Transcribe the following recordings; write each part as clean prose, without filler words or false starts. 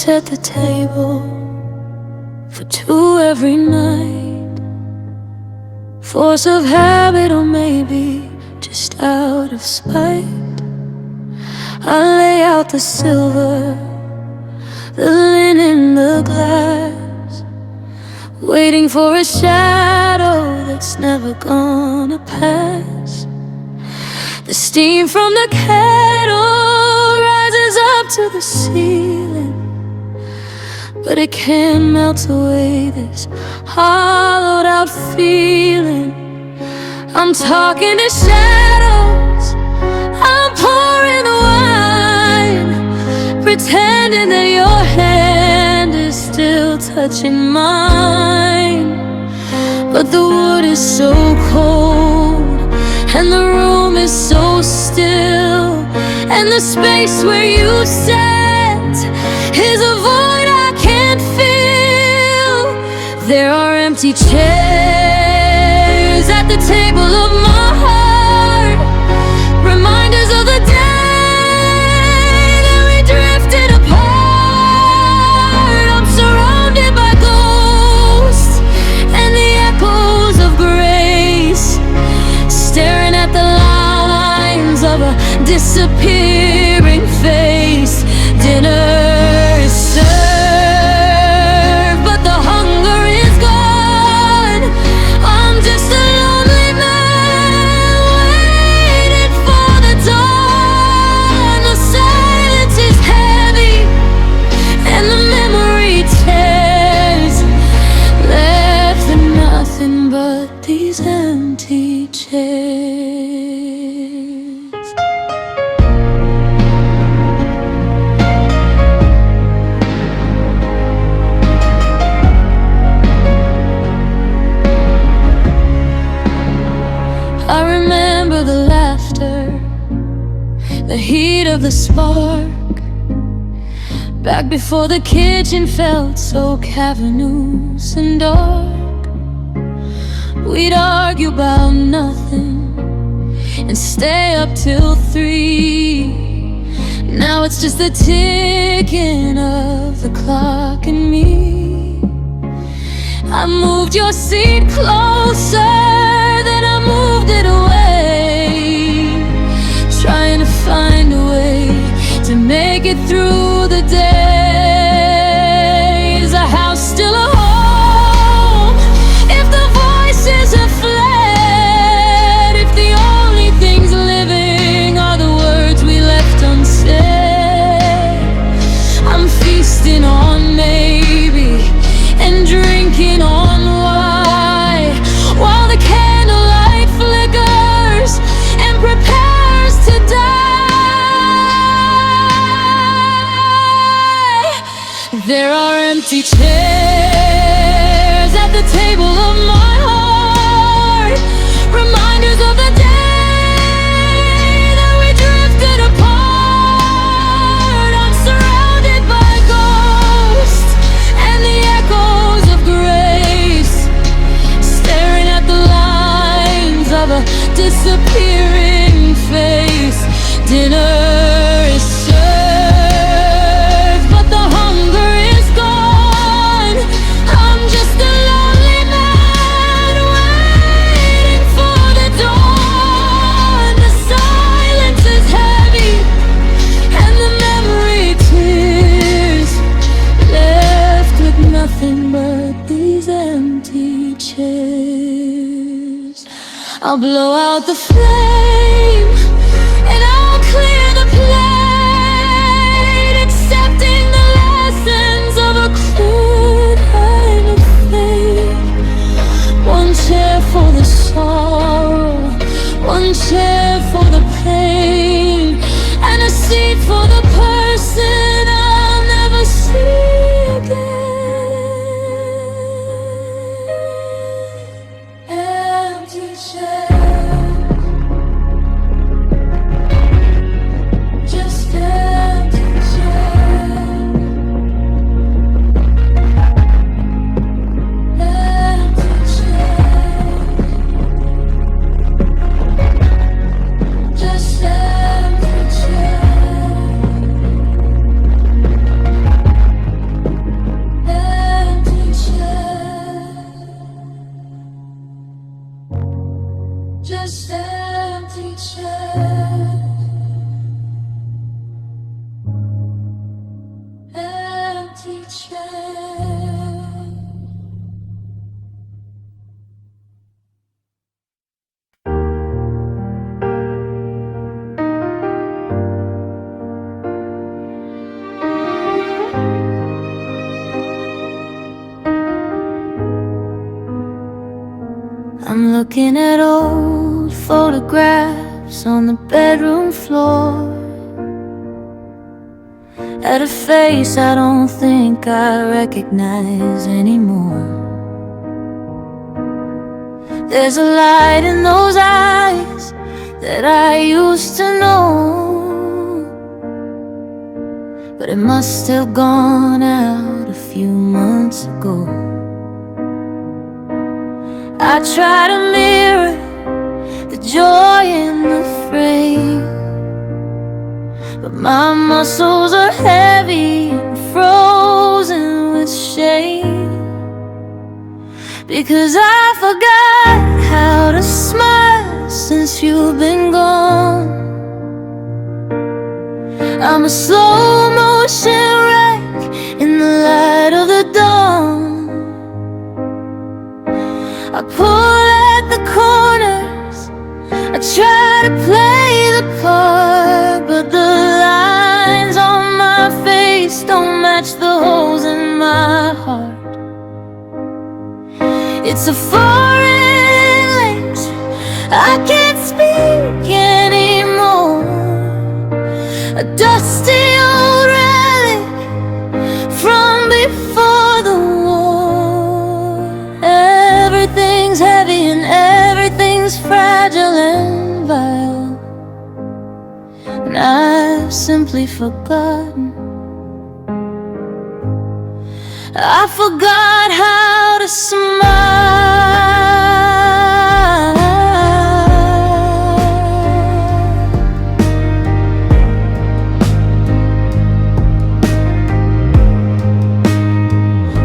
set the table for two every night. Force of habit, or maybe just out of spite. I lay out the silver, the linen, the glass, waiting for a shadow that's never gonna pass. The steam from the kettle rises up to the ceiling, but it can't melt away this hollowed out feeling. I'm talking to shadows, I'm pouring the wine, pretending that your hand is still touching mine. But the wood is so cold, and the room is so still, and the space where you sat is a void I can't fill. There are empty chairs at the table of my heart, reminders of the day that we drifted apart. I'm surrounded by ghosts and the echoes of grace, staring at the lines of a disappearing face. Dinner is served, but the hunger is gone. I'm just a lonely man waiting for the dawn. The silence is heavy and the memory tears, left with nothing but these empty chairs. I remember the laughter, the heat of the spark, back before the kitchen felt so cavernous and dark. We'd argue about nothing and stay up till 3. Now it's just the ticking of the clock and me. I moved your seat closer, then I moved it away, trying to find a way to make it through the day. Is a house still a home if the voices have fled? If the only things living are the words we left unsaid? I'm feasting on maybe and drinking on why, while the candlelight flickers and prepares to die. There are empty chairs at the table of my heart, reminders of the day that we drifted apart. I'm surrounded by ghosts and the echoes of grace, staring at the lines of a disappearing face. Dinner is served, but the hunger is gone. I'm just a lonely man waiting for the dawn. The silence is heavy and the memory tears, left with nothing but these empty chairs. I'll blow out the flame and I'll clear the plate, accepting the lessons of a crude kind of fate. One chair for the sorrow, one chair for the pain, and a seat for the person I'll never see again. Empty chair. I'm looking at old photographs on the bedroom floor, at a face I don't think I recognize anymore. There's a light in those eyes that I used to know, but it must have gone out a few months ago. I try to mirror the joy in the frame, but my muscles are heavy and frozen with shame, because I forgot how to smile since you've been gone. I'm a slow motion wreck in the light of the dawn. I pull at the corners, I try to play the part, but the lines on my face don't match the holes in my heart. It's a foreign language I can't speak anymore, a dusty old relic from before the war. Everything's heavy and everything's fragile and vile, and I've simply forgotten. I forgot how to smile.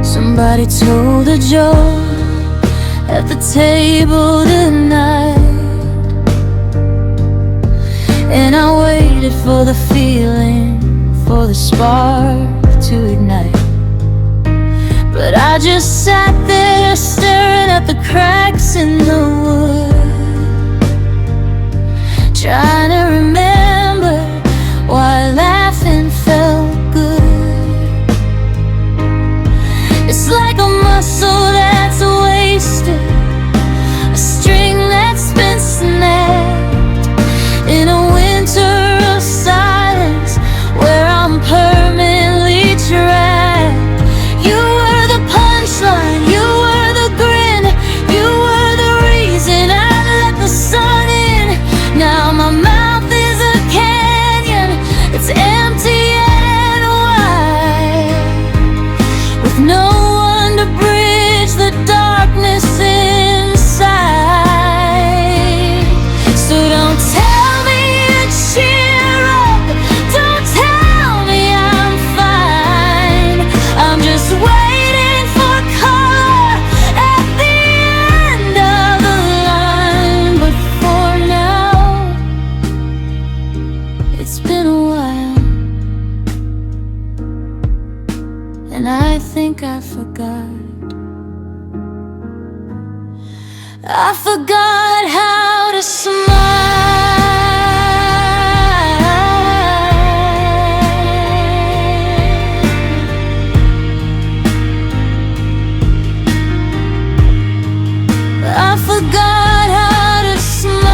Somebody told a joke at the table tonight, and I waited for the feeling, for the spark to ignite. But I just sat there staring at the cracks in the wood, trying to remember why laughing felt good. It's like a muscle that's wasted, a string that's been snapped in a winter of silence where I'm permanently trapped. You were the punchline, you were the grin, you were the reason I let the sun in. Now my mouth is a canyon, it's empty and wide, with no one to bridge the darkness inside. So don't tell me to cheer up, don't tell me I'm fine. I'm just waiting for color at the end of the line. But for now, it's been a while, and I think I forgot. I forgot how to smile. I forgot how to smile.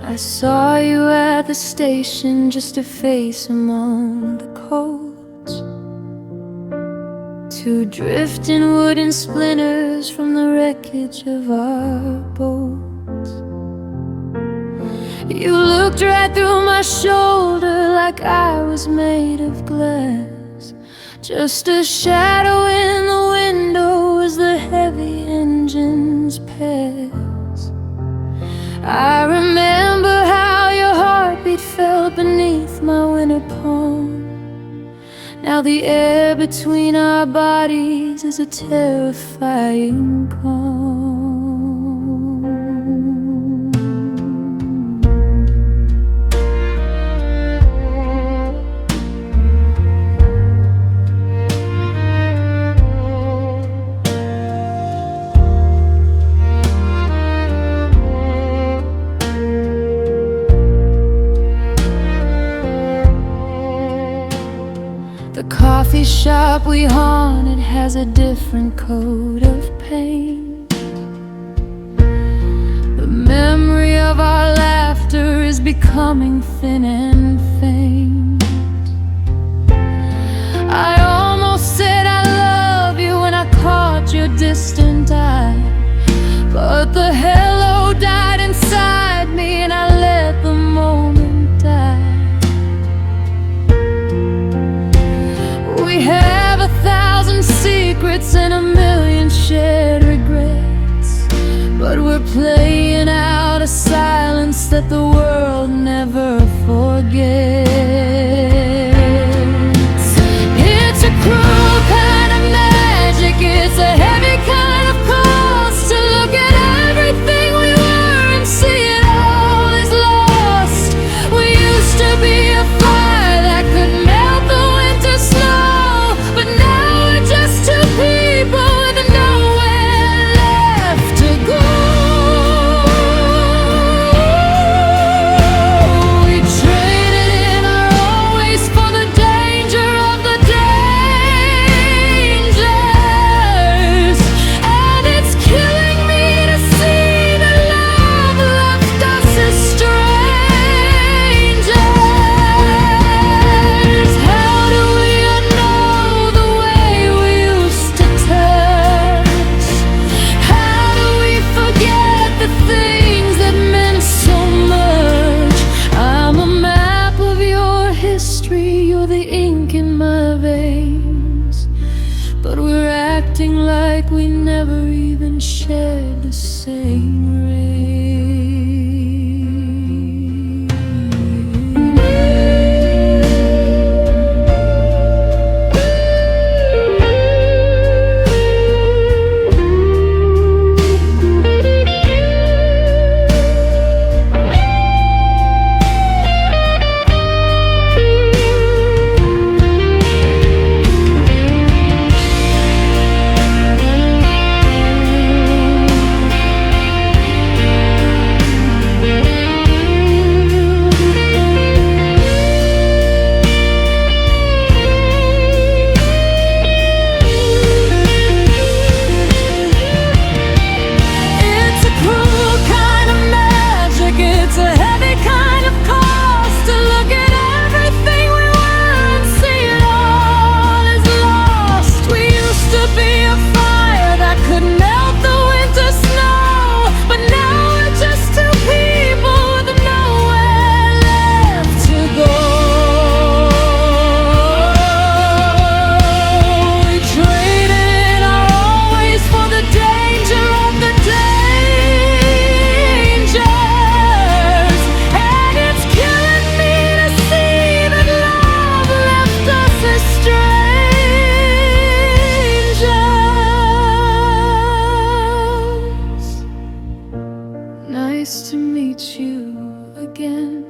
I saw you at the station, just a face among the coats, two drifting wooden splinters from the wreckage of our boats. You looked right through my shoulder like I was made of glass, just a shadow in the window as the heavy engines pass. I remember how your heartbeat felt beneath my winter poem. Now the air between our bodies is a terrifying calm. The coffee shop we haunted has a different coat of paint. The memory of our laughter is becoming thin and faint. I almost said I love you when I caught your distant eye, but the hello died inside me and I let the moment die. We have 1,000 secrets and a million shared regrets, but we're playing out a silence that the world never forgets. It's a cruel kind of magic, it's a heavy kind of cost to look at everything we were and see it all is lost. We used to be a fire that could melt the winter snow, but now we're just two people with nowhere left to go. We traded in our always for the danger of the dangers, and it's killing me to see that love left us as strangers. How do we unknow the way we used to touch? How do we forget the things that meant so much? I'm a map of your history, you're the ink in my veins, but we're acting like we never even shared the same rain. It's a cruel kind of magic, it's a heavy kind of cost to look at everything we were and see it all is lost. We used to be a fire that could melt the winter snow, but now we're just two people with nowhere left to go. We traded in our always for the danger of the dangers, and it's killing me to see that love left us as strangers. Nice to meet you again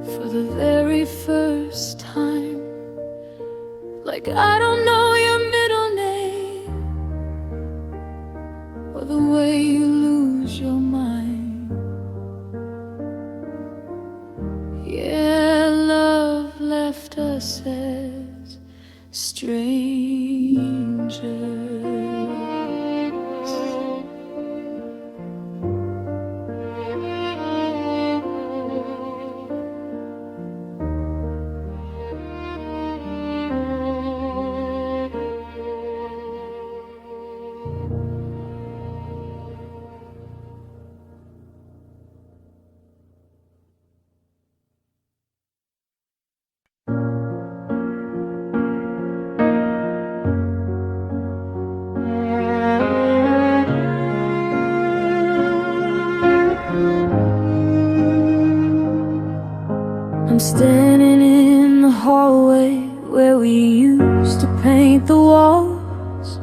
for the very first time. Like I don't know your middle name or the way you lose your mind. Yeah, love left us as strangers. I'm standing in the hallway where we used to paint the walls,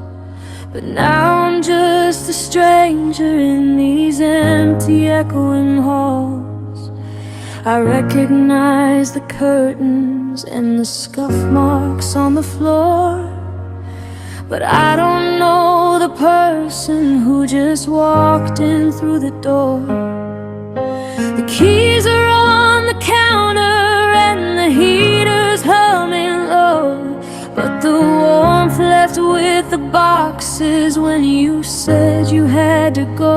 but now I'm just a stranger in these empty, echoing halls. I recognize the curtains and the scuff marks on the floor, but I don't know the person who just walked in through the door. The keys are on the counter and the heater's humming low, but the warmth left with the boxes when you said you had to go.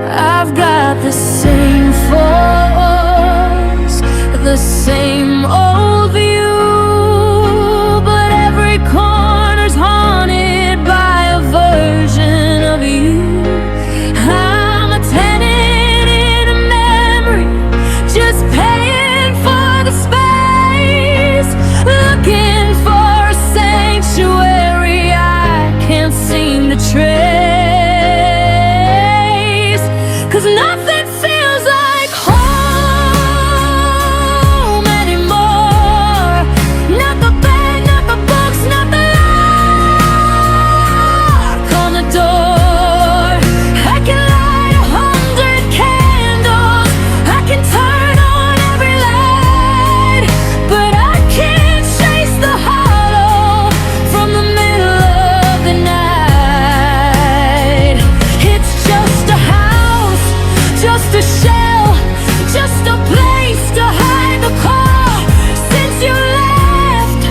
I've got the same floors, the same old view, but every corner's haunted by a version of you. I'm a tenant in a memory, just paying for the space, looking for a sanctuary I can't seem to trace, 'cause nothing feels like home anymore. Not the bed, not the books, not the lock on the door. I can light 100 candles, I can turn on every light, but I can't chase the hollow from the middle of the night. It's just a house, just a shell, just a place to hide the car. Since you left,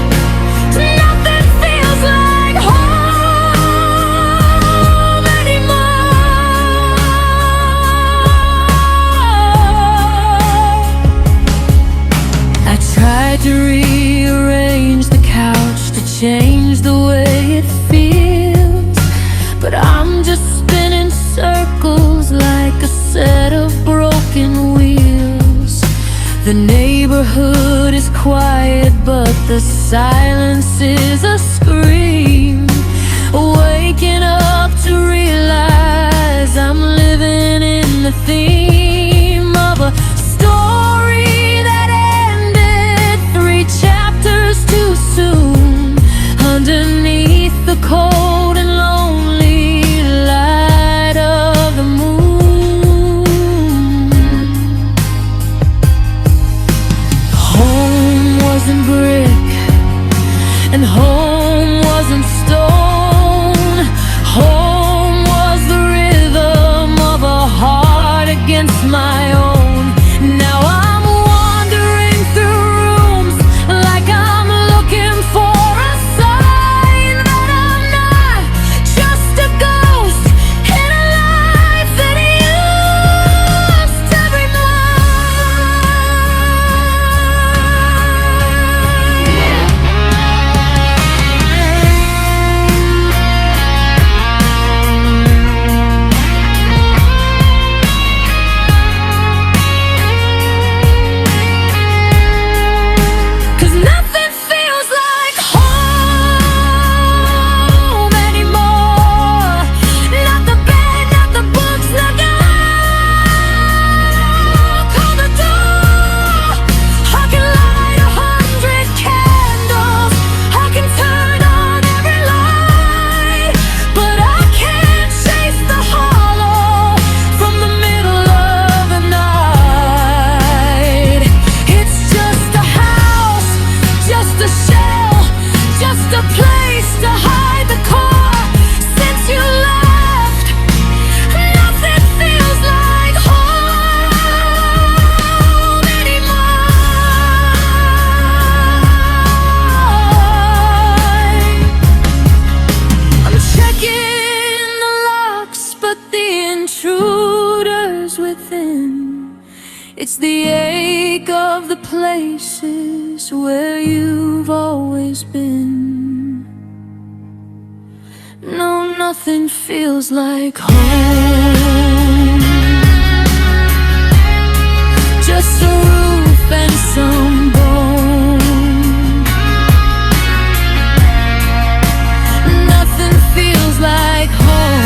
nothing feels like home anymore. I tried to rearrange the couch to change the way it feels, but I'm just spinning circles like a set of broken wheels. The neighborhood is quiet, but the silence is a scream. Waking up to realize I'm living in the theme of a story that ended 3 chapters too soon. Underneath the cold and lonely light of the moon, home wasn't brick and home wasn't stone. Home was the rhythm of a heart against my own. Now I'm wandering through rooms like I'm looking for a sign that I'm not just a ghost in a life that used to be It's the ache of the places where you've always been. No, nothing feels like home. Just a roof and some bone. Nothing feels like home.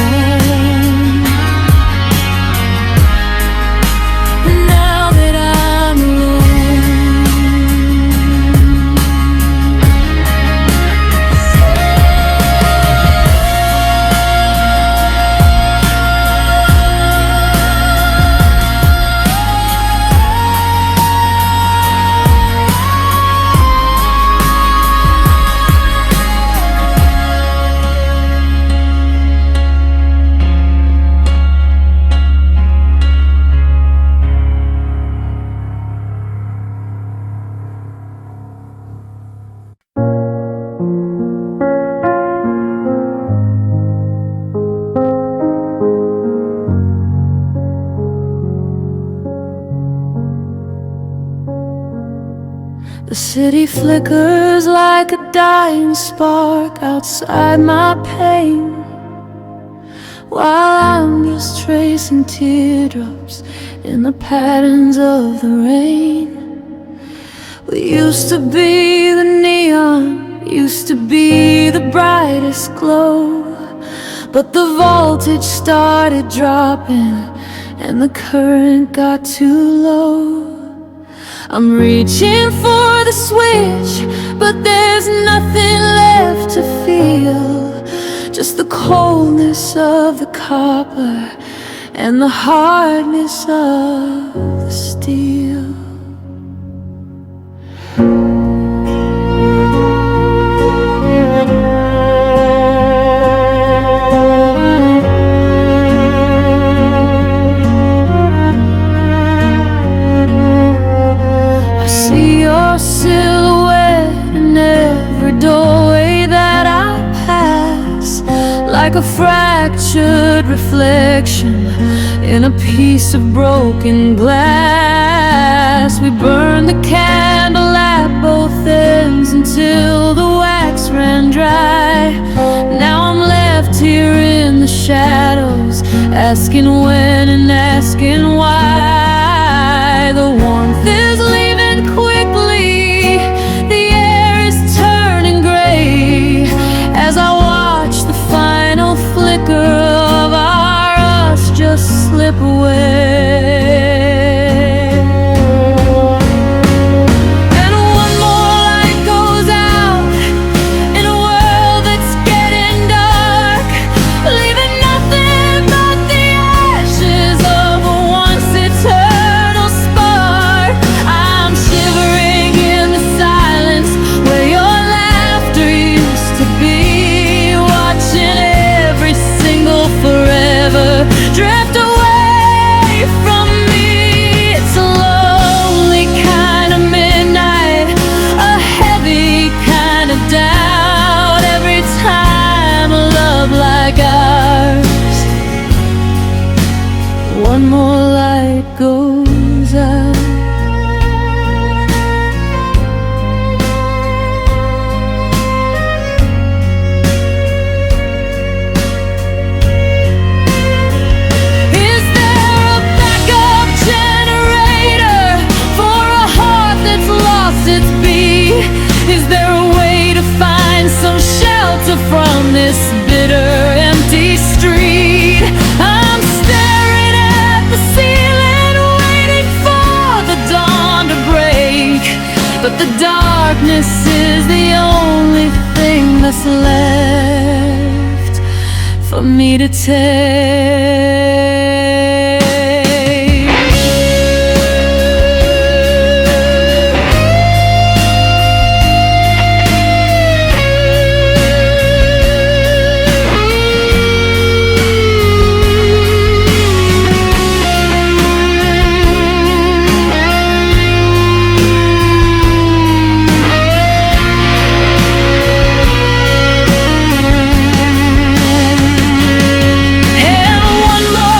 The city flickers like a dying spark outside my pain, while I'm just tracing teardrops in the patterns of the rain. We used to be the neon, used to be the brightest glow, but the voltage started dropping and the current got too low. I'm reaching for the switch, but there's nothing left to feel, just the coldness of the copper and the hardness of the steel. Silhouette in every doorway that I pass, like a fractured reflection in a piece of broken glass. We burned the candle at both ends until the wax ran dry. Now I'm left here in the shadows, asking when and asking why. The warmth is leaving quickly, the air is turning gray, as I watch the final flicker of our us just slip away. And one more light goes out in a world that's getting dark, leaving nothing but the ashes of a once eternal spark. I'm shivering in the silence where your laughter used to be, watching every single forever drift away from me. It's a lonely kind of midnight, a heavy kind of doubt, every time a love like ours. One more light goes out. Is there a backup generator for a heart that's lost its beat? Is there a way to find some shelter from this bitter, empty street? I'm staring at the ceiling, waiting for the dawn to break, but the darkness is the only thing that's left for me to take. And one more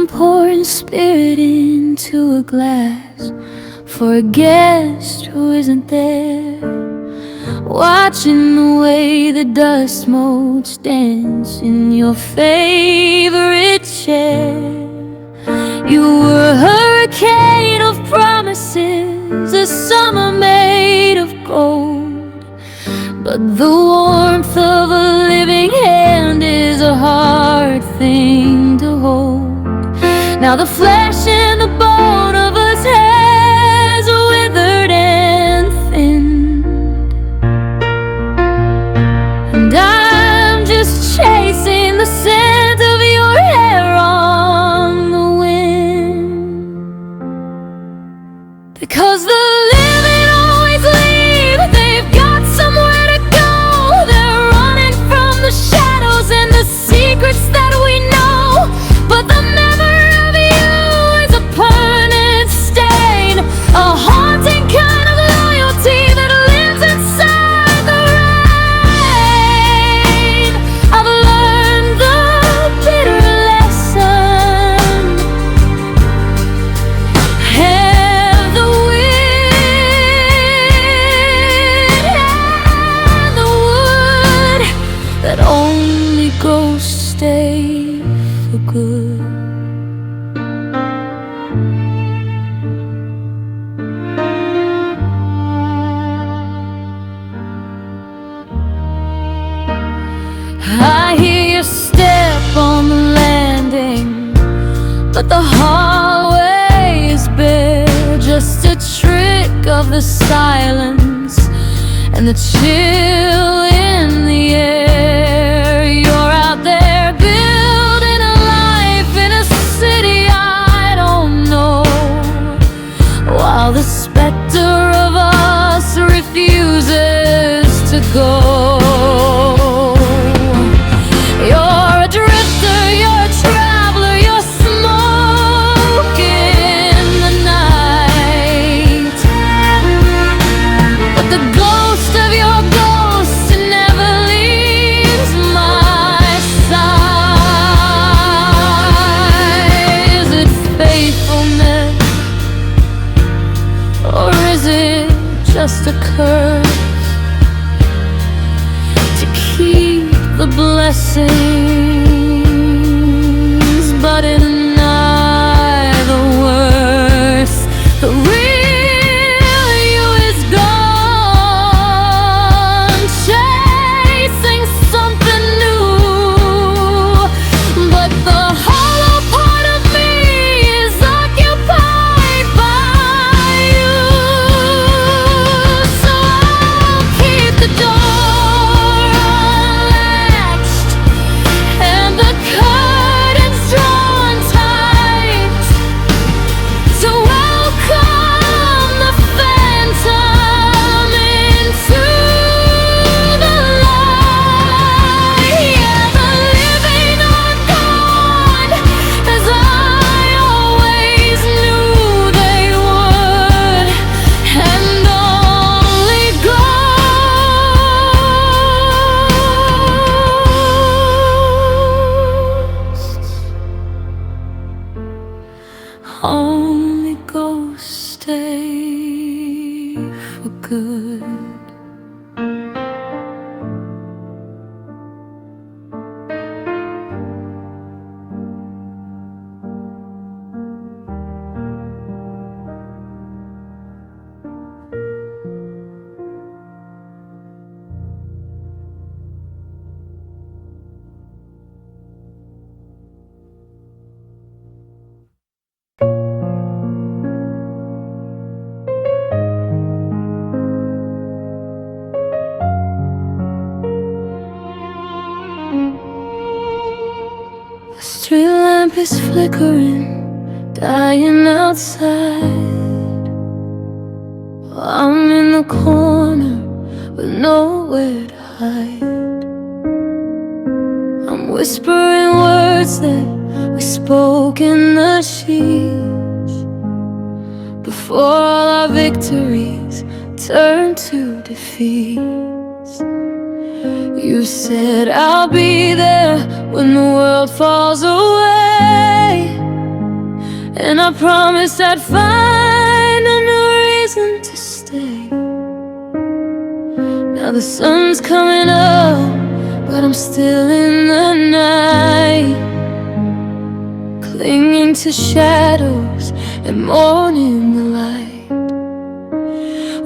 pouring spirit into a glass for a guest who isn't there, watching the way the dust motes dance in your favorite chair. You were a hurricane of promises, a summer made of gold, but the warmth of a living hand is a hard thing to hold. Now the flesh and the bone of us has withered and thinned, and I'm just chasing the scent of your hair on the wind. Because the living always leave, they've got somewhere to go. They're running from the shadows and the secrets that we know, but the memory of you is a permanent stain, a haunting kind of loyalty that lives inside the rain. I've learned the bitter lesson, and the wind and the wood, that only ghosts stay for good. I hear your step on the landing, but the hallway is bare, just a trick of the silence and the chill in the air. You're out there building a life in a city I don't know, while the specter of us refuses to go. You're a drifter, you're a traveler, you're smoke in the night, but the ghost of your ghost never leaves my side. Is it faithfulness, or is it just a curse to keep the blessings? But in neither worse, the real you is gone, chasing something new, but the hollow part of me is occupied by you. So I'll keep the door unlatched and the curtains drawn tight to welcome the phantom into the light. Yeah, the living are gone, as I always knew they would, and only ghosts stay for good. The street lamp is flickering, dying outside. I'm in the corner with nowhere to hide. I'm whispering words that we spoke in the sheets before all our victories turned to defeats. You said I'll be there when the world falls away, and I promised I'd find a new reason to stay. Now the sun's coming up, but I'm still in the night, clinging to shadows and mourning the light.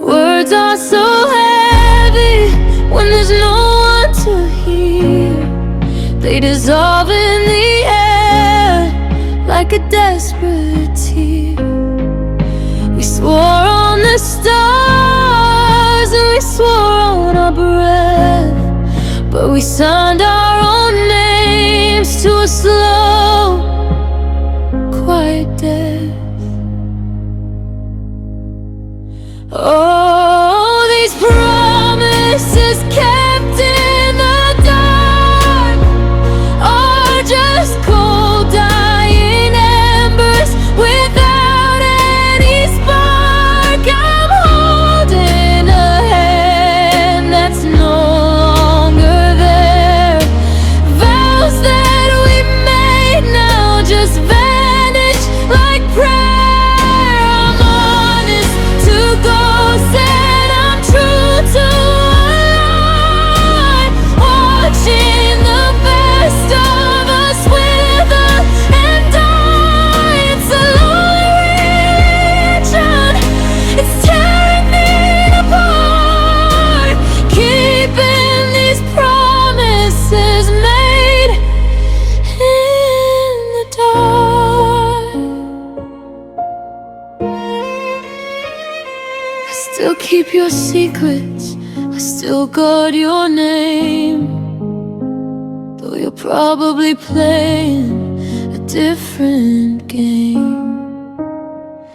Words are so heavy when there's no one to hear. They dissolve in the air like a desperate tear. We swore on the stars and we swore on our breath, but we signed our own names to a slow, quiet death. Oh, these promises kept in the dark are just cold, dying embers without any spark. I'm holding a hand that's no longer there. Vows that we made now just vanish like prayer. I'm honest to ghosts and I'm true to a lie, watching the best of us wither and die. It's a lonely religion, it's tearing me apart, keeping these promises made in the dark. I still keep your secrets, I still guard your name, though you're probably playing a different game.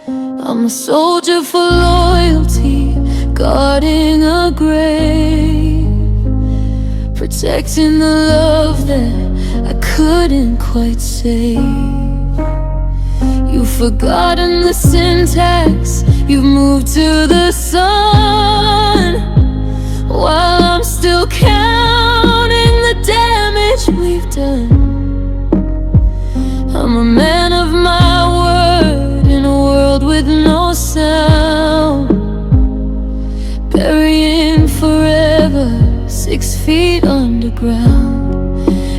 I'm a soldier for loyalty, guarding a grave, protecting the love that I couldn't quite save. You've forgotten the syntax, you've moved to the sun, while I'm still counting the damage we've done. I'm a man of my word in a world with no sound, burying forever 6 feet underground.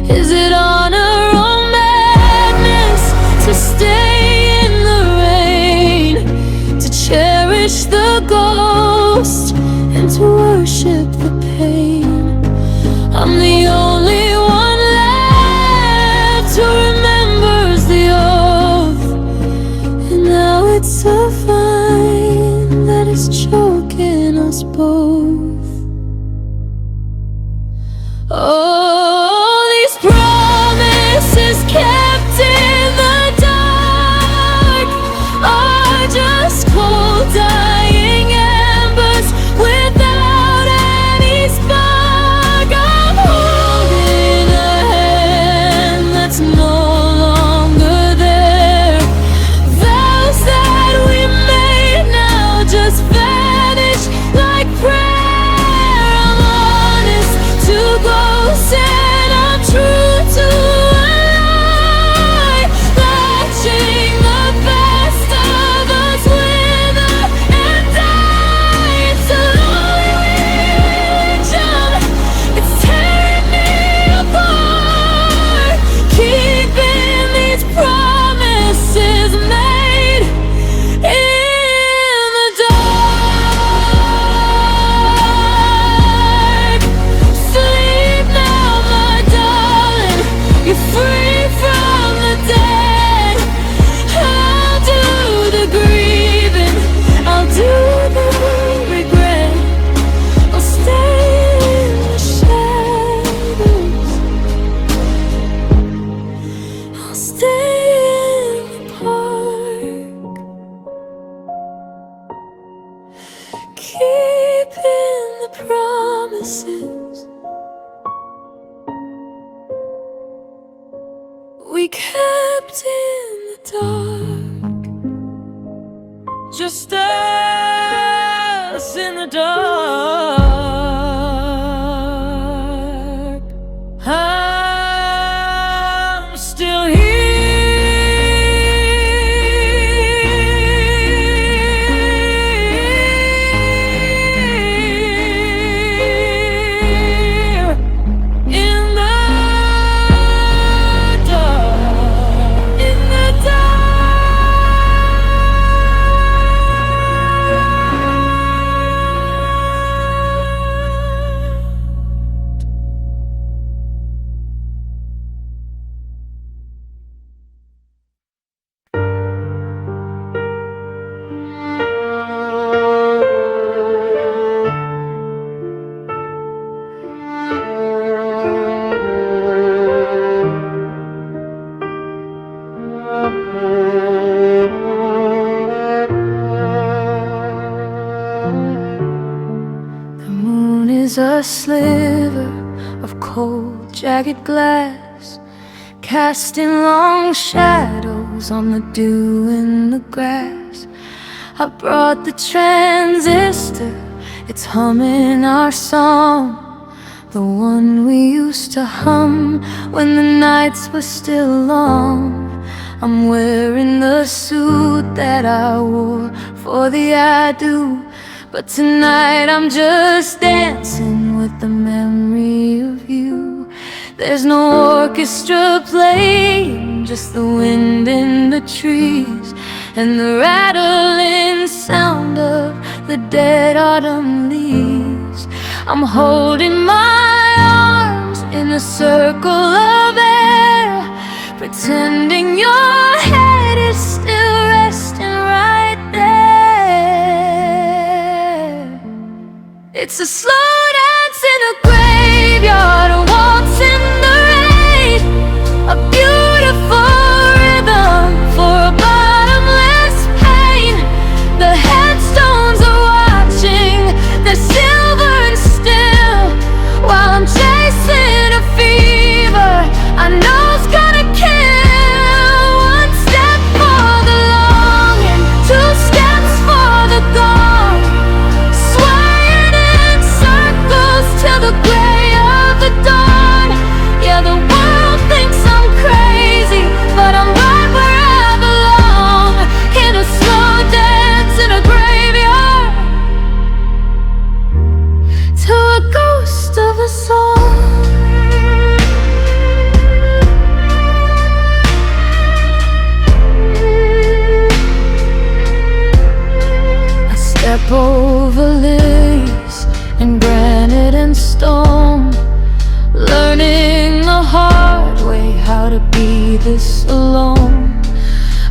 Is it honor or madness to stay in the rain, to cherish the ghost and to worship the pain? I'm the only one left who remembers the oath, and now it's a vine that is choking us both. Oh, these promises kept in the dark are just cold, dying embers without any spark. I'm holding a hand that's no longer there. Vows that we made now just vanish like prayer. I'm honest to ghosts and I'm true to a lie, watching the best of us wither and die. It's a lonely religion, it's tearing me apart, keeping these promises made in the dark. Sleep now, my darling, you're free from the dead. I'll do the grieving, I'll do the regret. I'll stay in the shadows, I'll stay in the park, keeping the promises we kept in the dark. Just us in the dark. I'm still here. a sliver of cold, jagged glass, casting long shadows on the dew in the grass. I brought the transistor, it's humming our song, the one we used to hum when the nights were still long. I'm wearing the suit that I wore for the I do, but tonight I'm just dancing with the memory of you. There's no orchestra playing, just the wind in the trees and the rattling sound of the dead autumn leaves. I'm holding my arms in a circle of air, pretending your head is still resting right there. It's a slow dance in a graveyard, a waltz in the rain, a beautiful rhythm for a bottomless pain. The headstones are watching, they're silver and still, while I'm chasing a fever I know's gonna kill. One step for the longing, two steps for the gone, swaying in circles till the gray of the dawn. Yeah, the world thinks I'm crazy, but I'm right where I belong, in a slow dance in a graveyard, to a ghost of a song. I step over lilies and granite and stone, learning the hard way how to be this alone.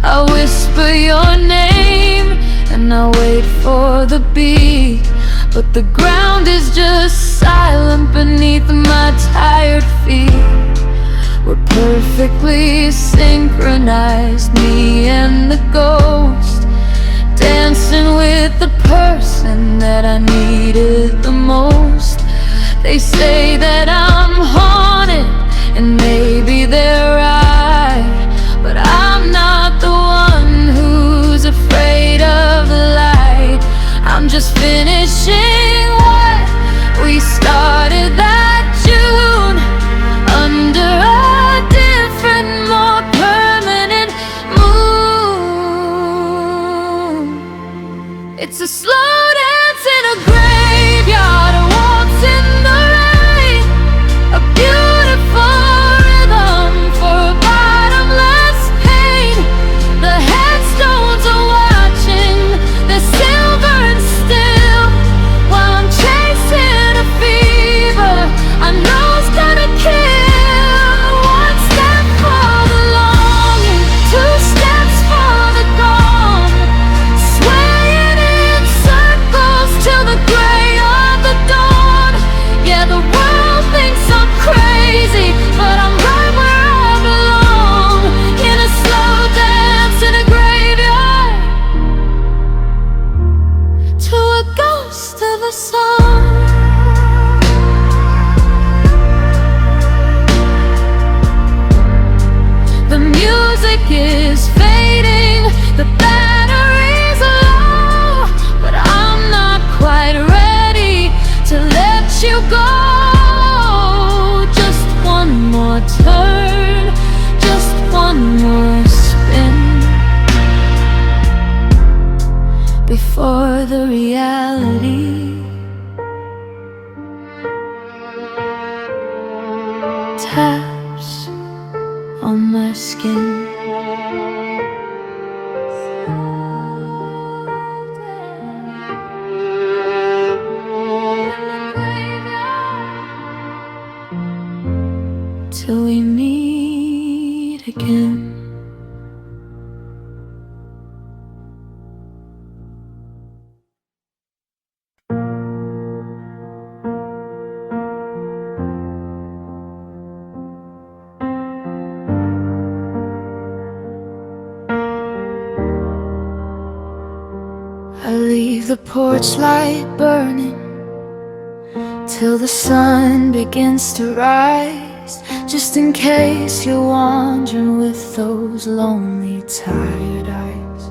I whisper your name and I wait for the beat, but the ground is just silent beneath my tired feet. We're perfectly synchronized, me and the ghost, dancing with the person that I needed the most. They say that I'm haunted, and maybe they're right, but I'm not the one who's afraid of the light. I'm just finishing what we started that June, under a different, more permanent moon. It's a slow dance in a graveyard, a waltz in the rain, a beautiful rhythm for a bottomless pain. The headstones are watching, they're silver and still, while I'm chasing a fever I know's gonna kill. One step for the longing, two steps for the gone, swaying in circles till the gray of the dawn. Yeah, the world thinks I'm crazy, but I'm right where I belong, in a slow dance in a graveyard, to a ghost of a song. The music is fading, the battery's low, but I'm not quite ready to let you go. Just one more turn, just one more spin, before the reality taps on my skin. Till we meet again. I leave the porch light burning till the sun begins to rise, just in case you're wandering with those lonely, tired eyes.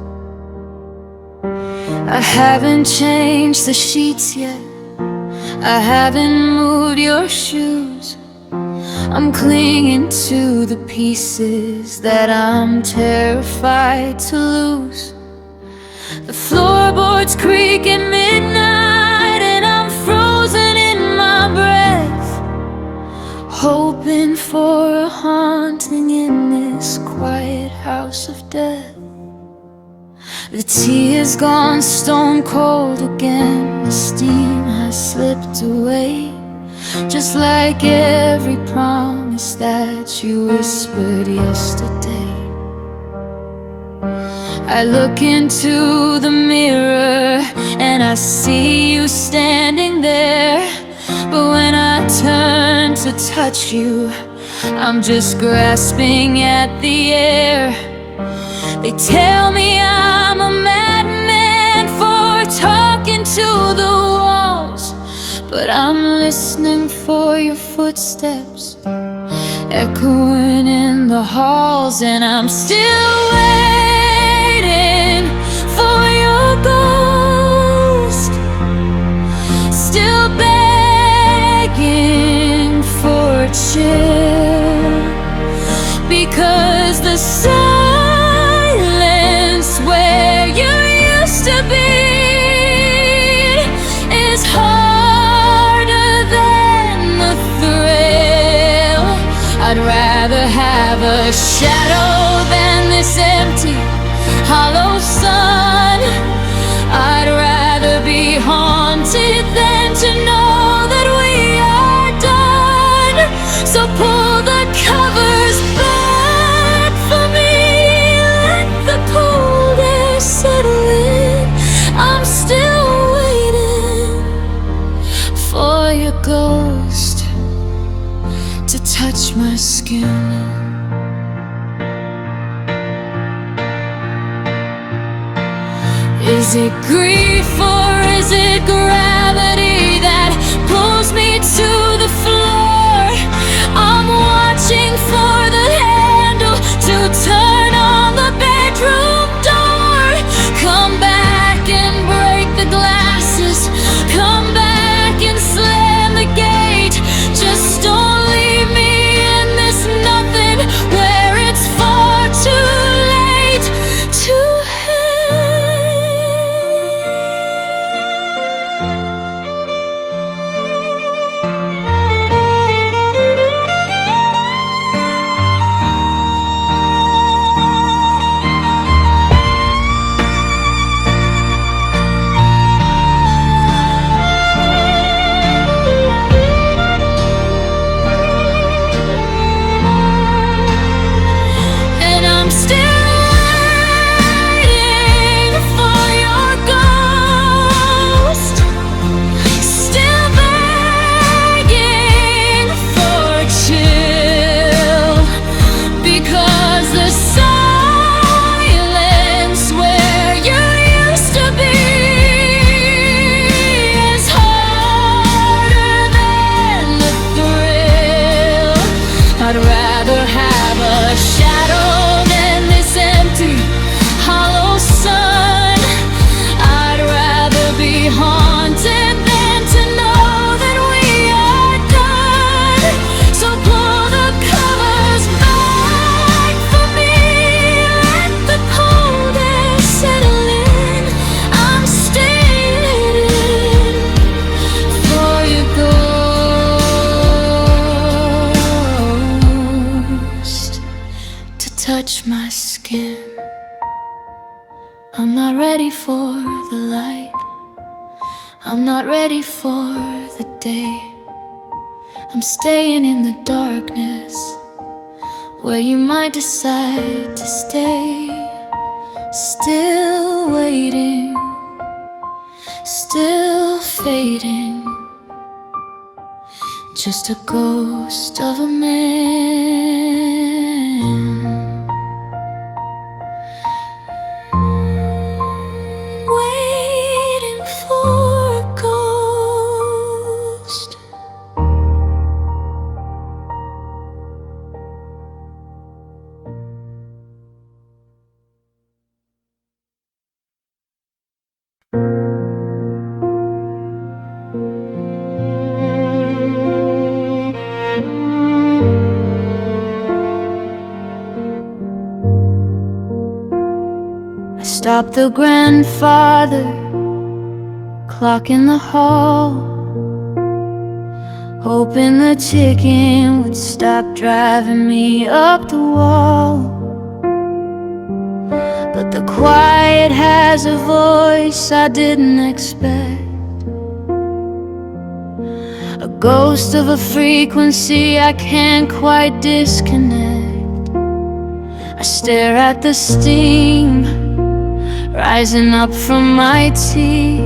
I haven't changed the sheets yet, I haven't moved your shoes. I'm clinging to the pieces that I'm terrified to lose. The floorboards creak at midnight, and I'm frozen in my breath, hoping for a haunting in this quiet house of death. The tea has gone stone cold again, the steam has slipped away, just like every promise that you whispered yesterday. I look into the mirror and I see you standing there, but when I turn to touch you, I'm just grasping at the air. They tell me I'm a madman for talking to the walls, but I'm listening for your footsteps echoing in the halls, and I'm still waiting for your ghost, still begging for a chill, because the silence where you used to be is harder than the thrill. I'd rather have a shadow than this empty, hollow sun. I'd rather be haunted than to know that we are done. So pull the covers back for me, let the cold air settle in. I'm still waiting for your ghost to touch my skin. Is it grief or is it gravity that pulls me to the floor? I'm watching for the handle to turn on the bedroom door. Come back and break the glasses, come back and slam the gate. Just don't leave me in this nothing where it's far too late to touch my skin. I'm not ready for the light, I'm not ready for the day. I'm staying in the darkness where you might decide to stay. Still waiting, still fading, just a ghost of a man. Waiting for a ghost. stop the grandfather clock in the hall, hoping the ticking would stop driving me up the wall. But the quiet has a voice I didn't expect, a ghost of a frequency I can't quite disconnect. I stare at the steam rising up from my tea,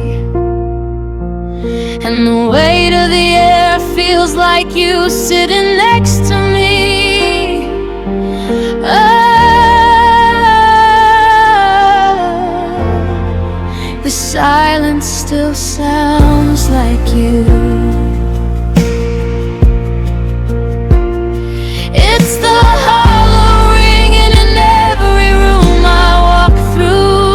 and the weight of the air feels like you sitting next to me. The silence still sounds like you. It's the hollow ringing in every room I walk through.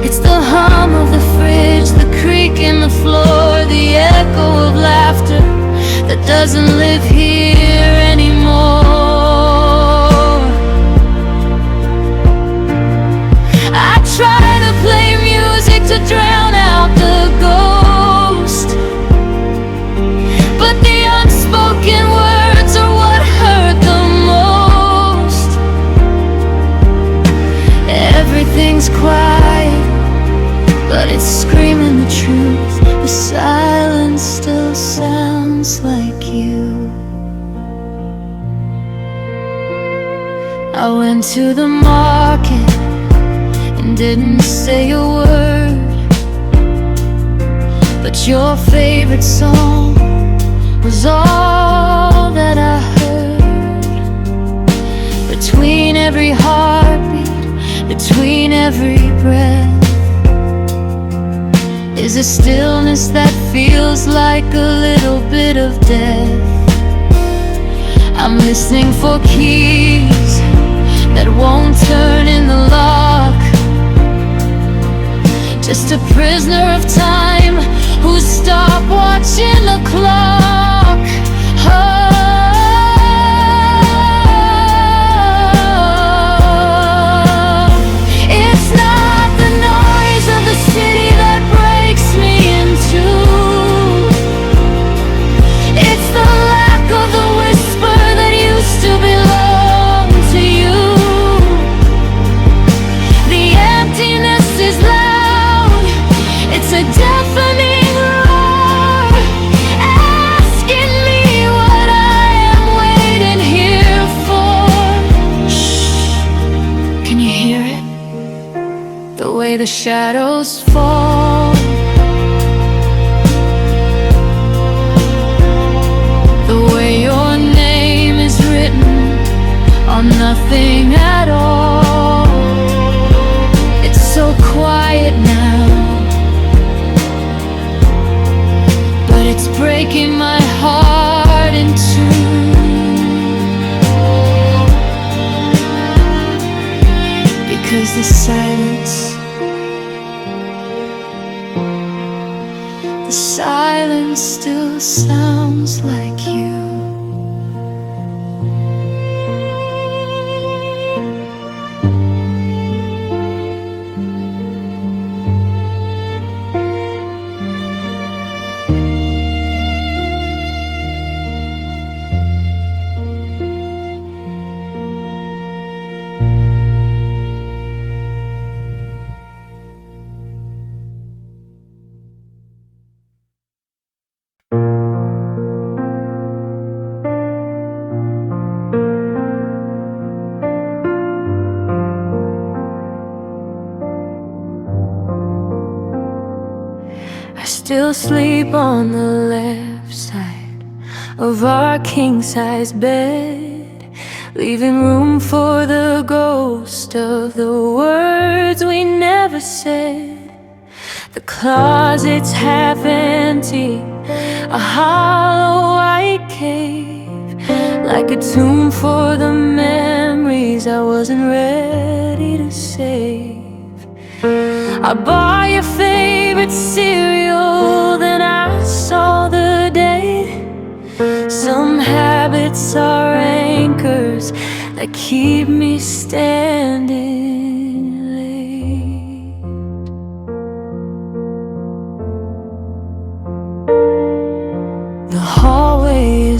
It's the hum of the fridge, the creak in the floor, the echo of laughter that doesn't live here anymore. I try to play music to drown out the ghost, but the unspoken words are what hurt the most. Everything's quiet, but it's screaming the truth. The silence still sounds like you. I went to the market and didn't say a word, but your favorite song was all that I heard. Between every heartbeat, between every breath, is a stillness that feels like a little bit of death. I'm listening for keys that won't turn in the lock, just a prisoner of time who's stopped watching the clock. It's not the noise of the city that breaks me in two. It's the lack of the whisper that used to belong to you. The emptiness is loud, it's a deafening roar, asking me what I am waiting here for. Shh, can you hear it? The way the shadows fall, the way your name is written on nothing at all. It's so quiet now, but it's breaking my heart in two. Because the silence still sounds like you. Still sleep on the left side of our king-size bed, leaving room for the ghost of the words we never said. The closet's half empty, a hollow white cave, like a tomb for the memories I wasn't ready to save. I bought your favorite cereal, then I saw the date. Some habits are anchors that keep me standing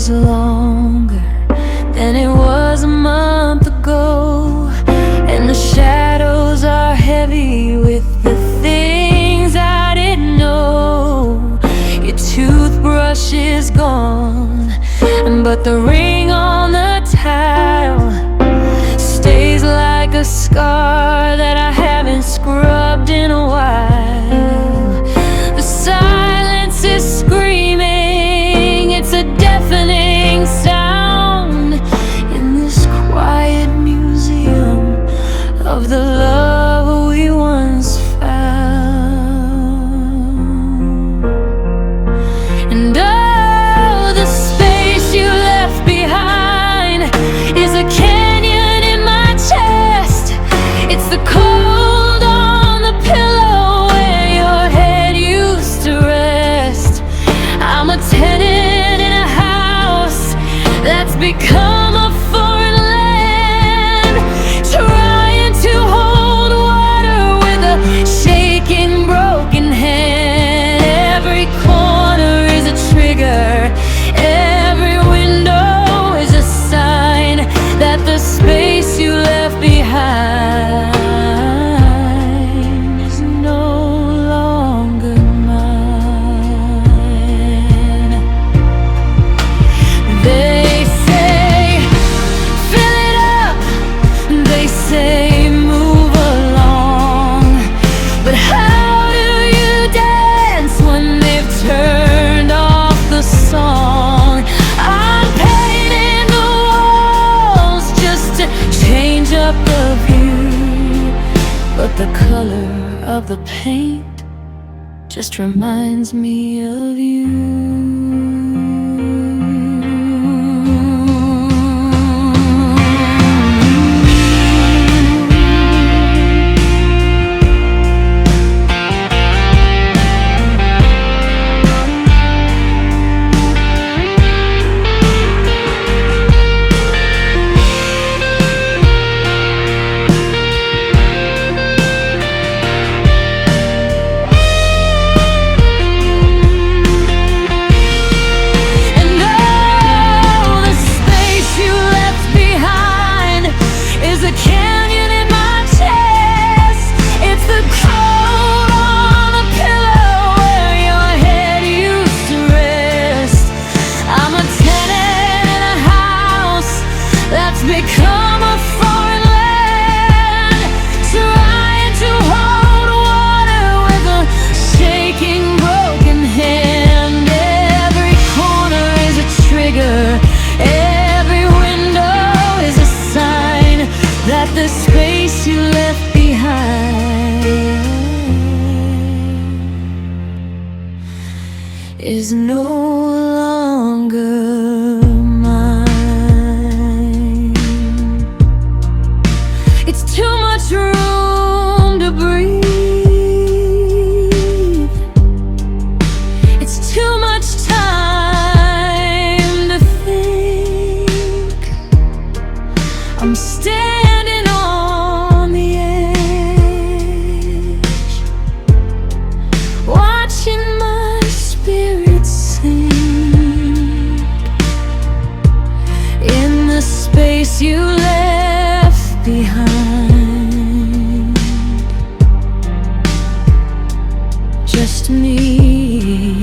feels longer than it was a month ago, and the shadows are heavy with the things I didn't know. Your toothbrush is gone, but the ring on the tile stays like a scar that I haven't scrubbed in a while. The silence is screaming, it's a deafening sound in this quiet museum of the love we once found. And oh, the space you left behind is a canyon in my chest. It's the cold on the pillow where your head used to rest. I'm a tenant in a house that's become a foreign land, trying to hold water with a shaking, broken hand. Every corner is a trigger, every window is a sign that the space you left behind is no longer mine. They say, fill it up, they say, move along. But how do you dance when they've turned off the song? I'm painting the walls just to change up the view, but the color of the paint just reminds me of you. Become a foreign land, trying to hold water with a shaking, broken hand. Every corner is a trigger, every window is a sign that the space you left behind is no longer. Too much room to breathe. It's too much time to think. I'm standing on the edge, watching my spirit sink in the space you left behind. Just me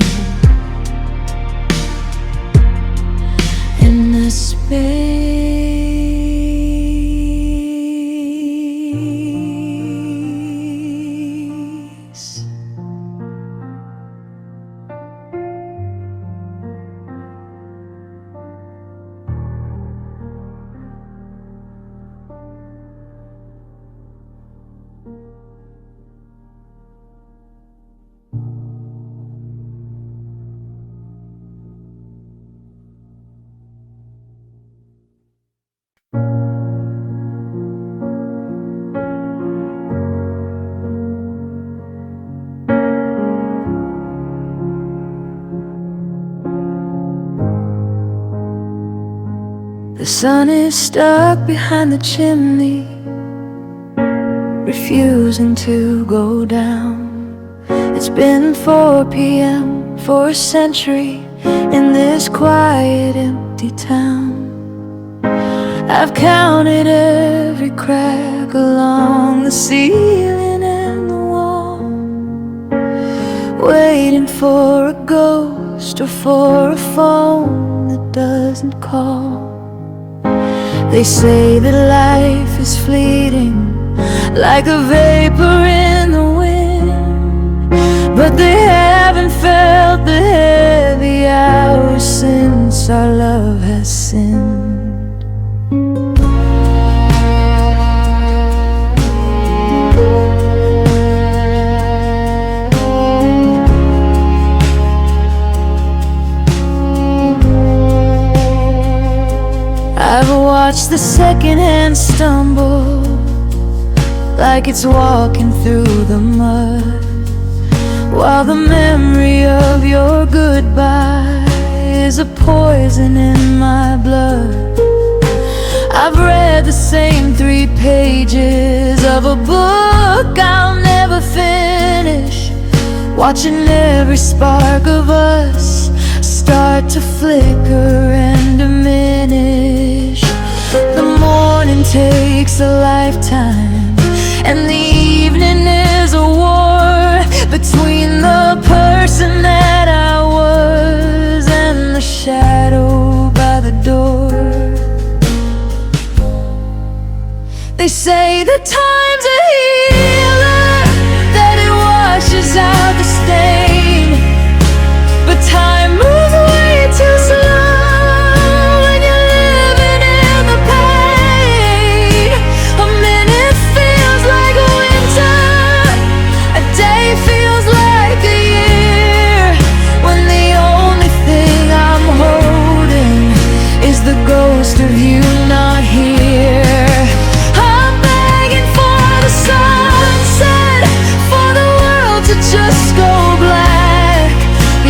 in the space. The sun is stuck behind the chimney, refusing to go down. It's been 4 p.m. for a century in this quiet, empty empty town. I've counted every crack along the ceiling and the wall, waiting for a ghost or for a phone that doesn't call. They say that life is fleeting, like a vapor in the wind, but they haven't felt the heavy hours since our love has sinned. I've watched the second hand stumble like it's walking through the mud, while the memory of your goodbye is a poison in my blood. I've read the same 3 pages of a book I'll never finish, watching every spark of us start to flicker and diminish. The morning takes a lifetime, and the evening is a war between the person that I was and the shadow by the door. They say that time's a healer, that it washes out the stain, but time moves way too slow when you're living in the pain. A minute feels like a winter, a day feels like a year, when the only thing I'm holding is the ghost of you not here. I'm begging for the sunset, for the world to just go black,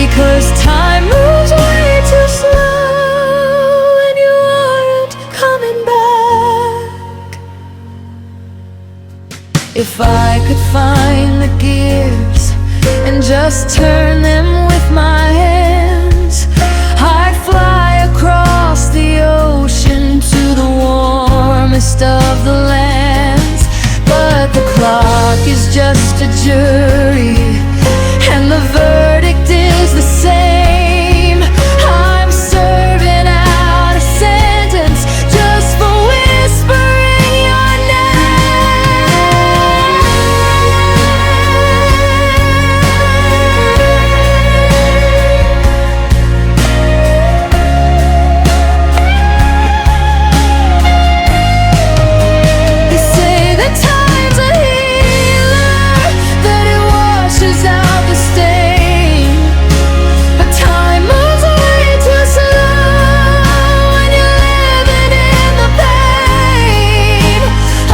because time moves way too slow and you aren't coming back. If I could find the gears and just turn them with my hands, I'd fly across the ocean to the warmest of the lands. But the clock is just a jury, and the verdict is the same. I'm serving out a sentence just for whispering your They say that time's a healer, that it washes out the stain, but time moves way too slow when you're living in the pain.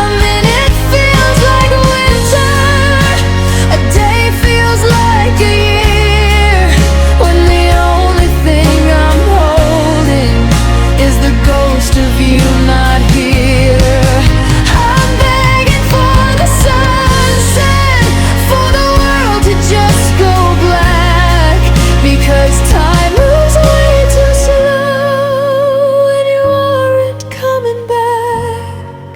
A minute feels like a winter, a day feels like a year, when the only thing I'm holding is the ghost of you not here. I'm begging for the sunset, for the world to just go black, because time moves way too slow and you aren't coming back.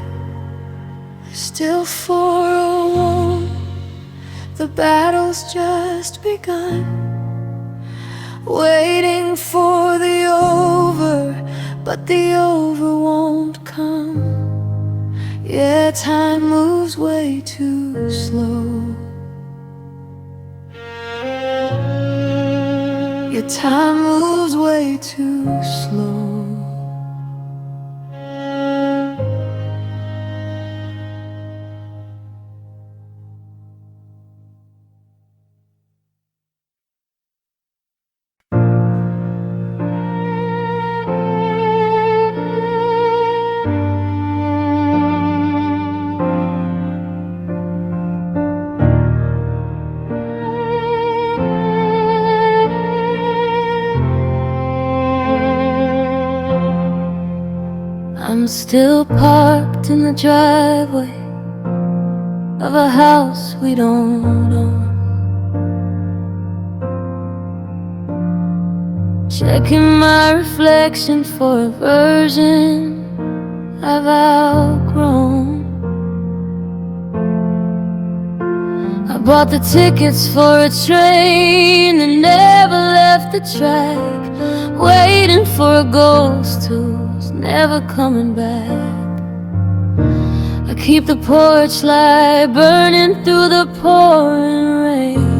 Still 4:01, the battle's just begun, waiting for the over, but the over won't come. Yeah, time moves way too slow. Yeah, time moves way too slow. I'm still parked in the driveway of a house we don't own, checking my reflection for a version I've outgrown. I bought the tickets for a train that never left the track, waiting for a ghost who's never coming back. I keep the porch light burning through the pouring rain,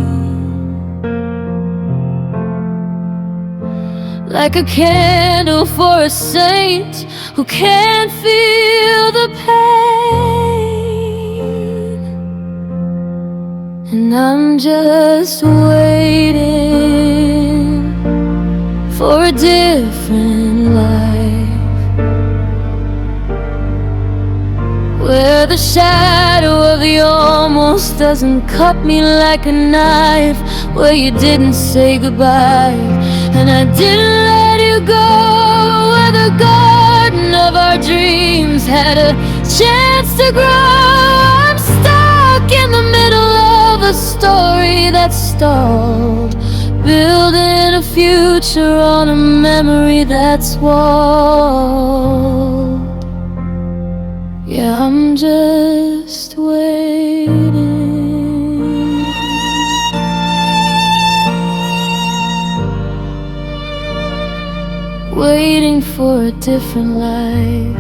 like a candle for a saint who can't feel the pain. And I'm just waiting for a different life, where the shadow of the almost doesn't cut me like a knife, where you didn't say goodbye and I didn't let you go, where the garden of our dreams had a chance to grow. I'm stuck in the middle of a story that's stalled, building a future on a memory that's walled. Yeah, I'm just waiting, waiting for a different life.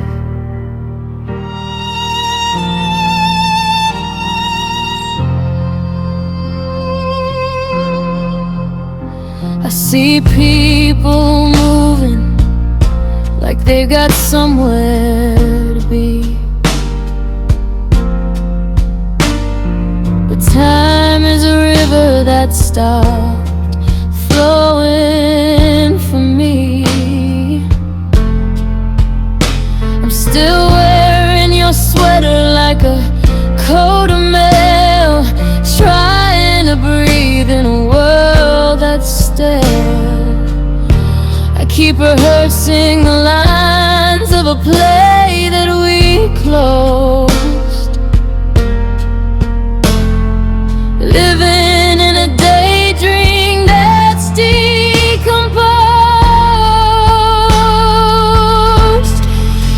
I see people moving like they've got somewhere to be, but time is a river that stopped flowing for me. I'm still wearing your sweater like a coat of mail, trying to breathe in a world that's stale. I keep rehearsing the lines of a play that we closed, living in a daydream that's decomposed.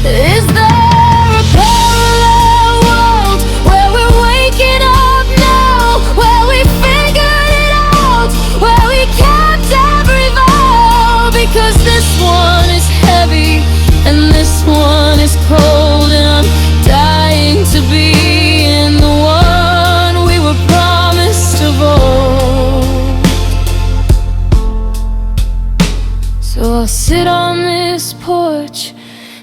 Is there a parallel world where we're waking up now, where we figured it out, where we kept every vow? Because this one is heavy and this one is cold, and I'm dying to be in the one we were promised of old. So I'll sit on this porch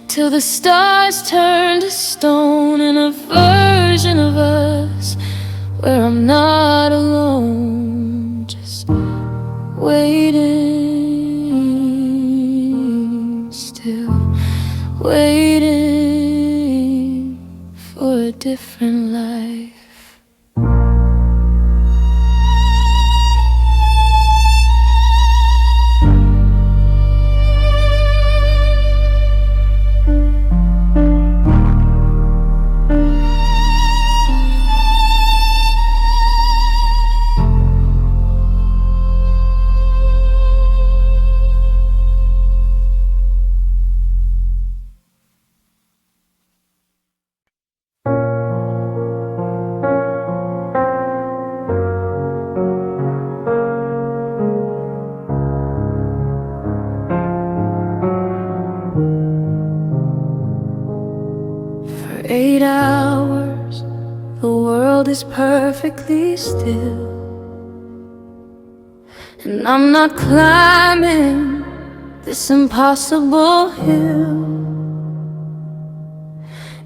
till the stars turn to stone, in a version of us where I'm not alone, just waiting, still waiting for a different life. For 8 hours, the world is perfectly still, and I'm not climbing this impossible hill.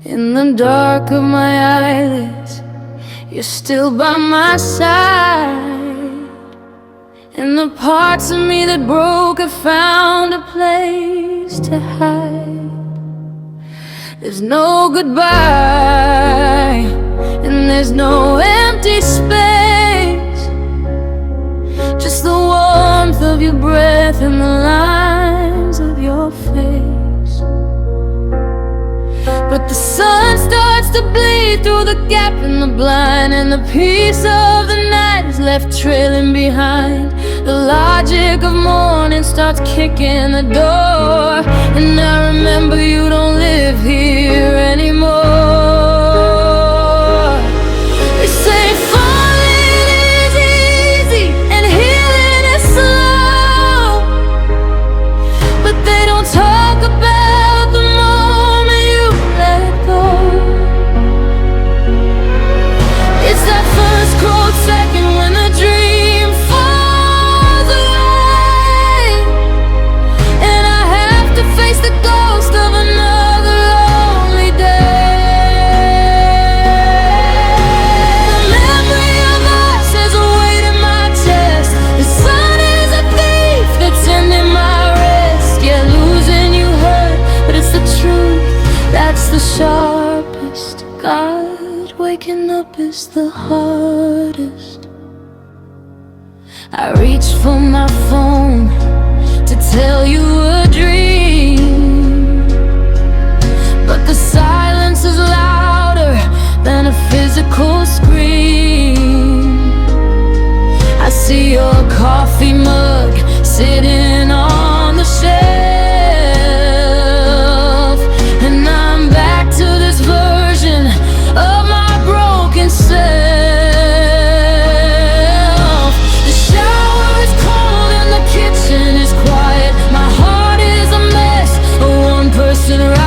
In the dark of my eyelids, you're still by my side, and the parts of me that broke have found a place to hide. There's no goodbye, and there's no empty space, just the warmth of your breath and the lines of your face. But the sun starts starts to bleed through the gap in the blind, and the peace of the night is left trailing behind. The logic of morning starts kicking the door, and I remember you don't live here anymore. They say falling is easy and healing is slow, but they don't talk about the moment you let go. It's that first cold second when the dream falls away, and I have to face the ghost of another lonely day. The memory of us has a weight in my chest. The sun is a thief that's ending my rest. Yeah, losing you hurt, but it's the truth that's the sharpest. God, waking up is the hardest. I reach for my phone to tell you a dream, but the silence is louder than a physical scream. I see your coffee mug sitting on the shelf, and I'm back to this version of my broken self. The shower is cold and the kitchen is quiet. My heart is a mess, a one-person riot.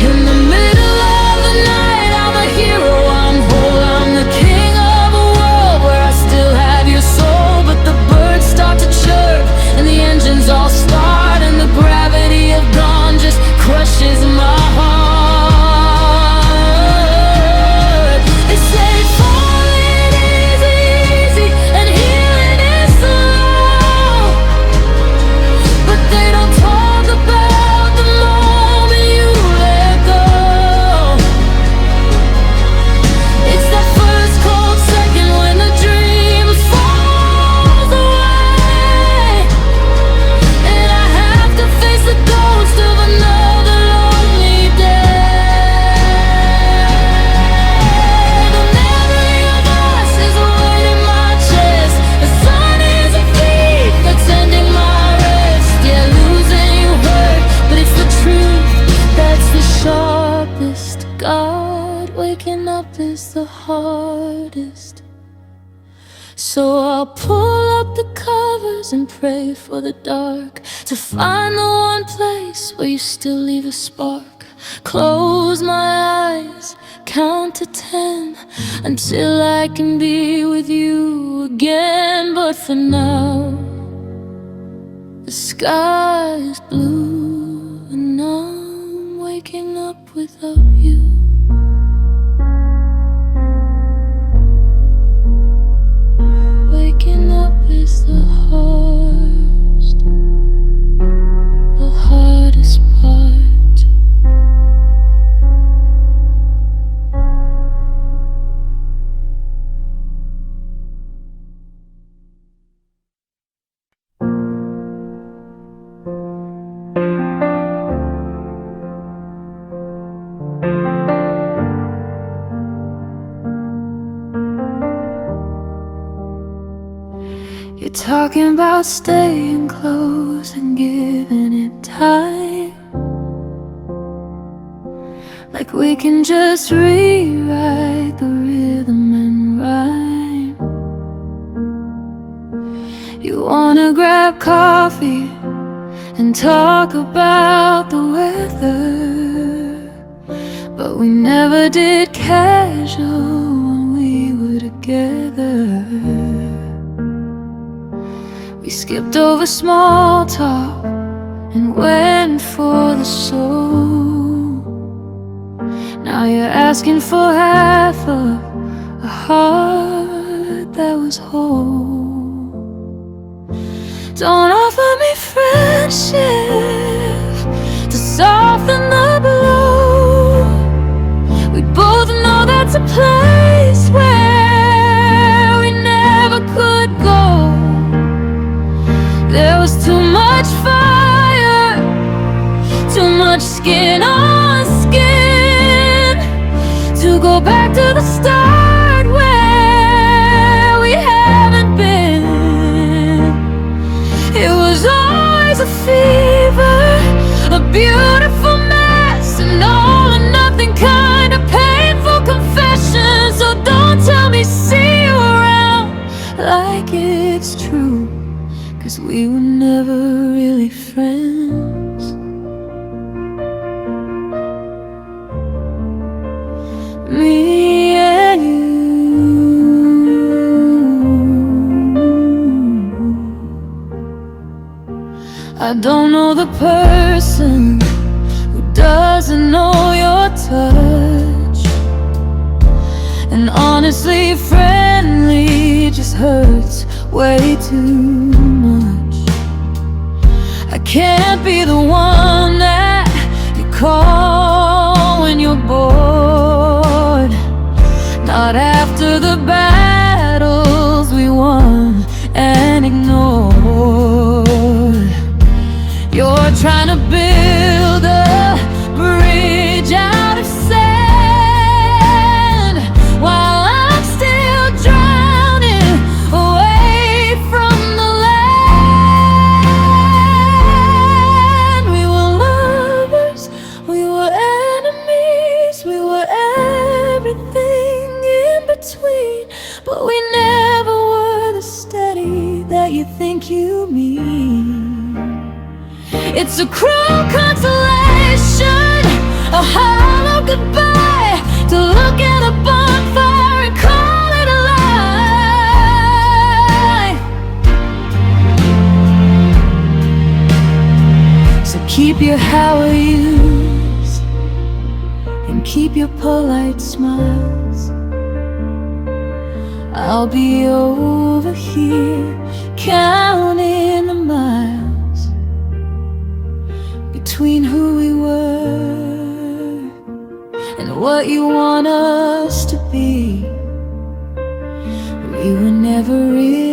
In the middle of the night, I'm a hero, I'm whole, I'm the king of a world where I still have your soul. But the birds start to chirp and the engines all start, and the gravity of dawn just crushes my heart. They say falling is easy and healing is slow, but they don't talk about the moment you let go. It's that first cold second when the dream falls away, and I have to face the ghost of another lonely day. The memory of us is a weight in my chest. The sun is a thief that's ending my rest. Yeah, losing you hurt, but it's the truth that's the sharpest. God, waking up is the hardest. So I'll pull up the covers and pray for the dark, to find the one place where you still leave a spark. Close my eyes, count to 10, until I can be with you again. But for now, the sky is blue, and I'm waking up without you. Waking up is the hardest part. You're talking about staying close and giving it time, like we can just rewrite the rhythm and rhyme. You wanna grab coffee and talk about the weather, but we never did casual when we were together. We skipped over small talk and went for the soul. Now you're asking for half of a heart that was whole. Don't offer me friendship to soften the blow. We both know that's a place where we never could go. There was too much fire, too much skin go back to the start where we haven't been. It was always a fever, a beautiful mess, an all or nothing kind of painful confession. So don't tell me see you around like it's true, 'cause we were never really friends. Me and you. I don't know the person who doesn't know your touch, and honestly, friendly just hurts way too much. I can't be the one that you call when you're bored, not after the battles we won and ignored. You're trying to build a bridge out of sand, while I'm still drowning away from the land. We were lovers, we were enemies, we were everything in between, but we never were the steady that you think you mean. It's a cruel consolation, a hollow goodbye, to look at a bonfire and call it a lie. So keep your how are yous and keep your polite smiles. I'll be over here counting the miles between who we were and what you want us to be. We were never real.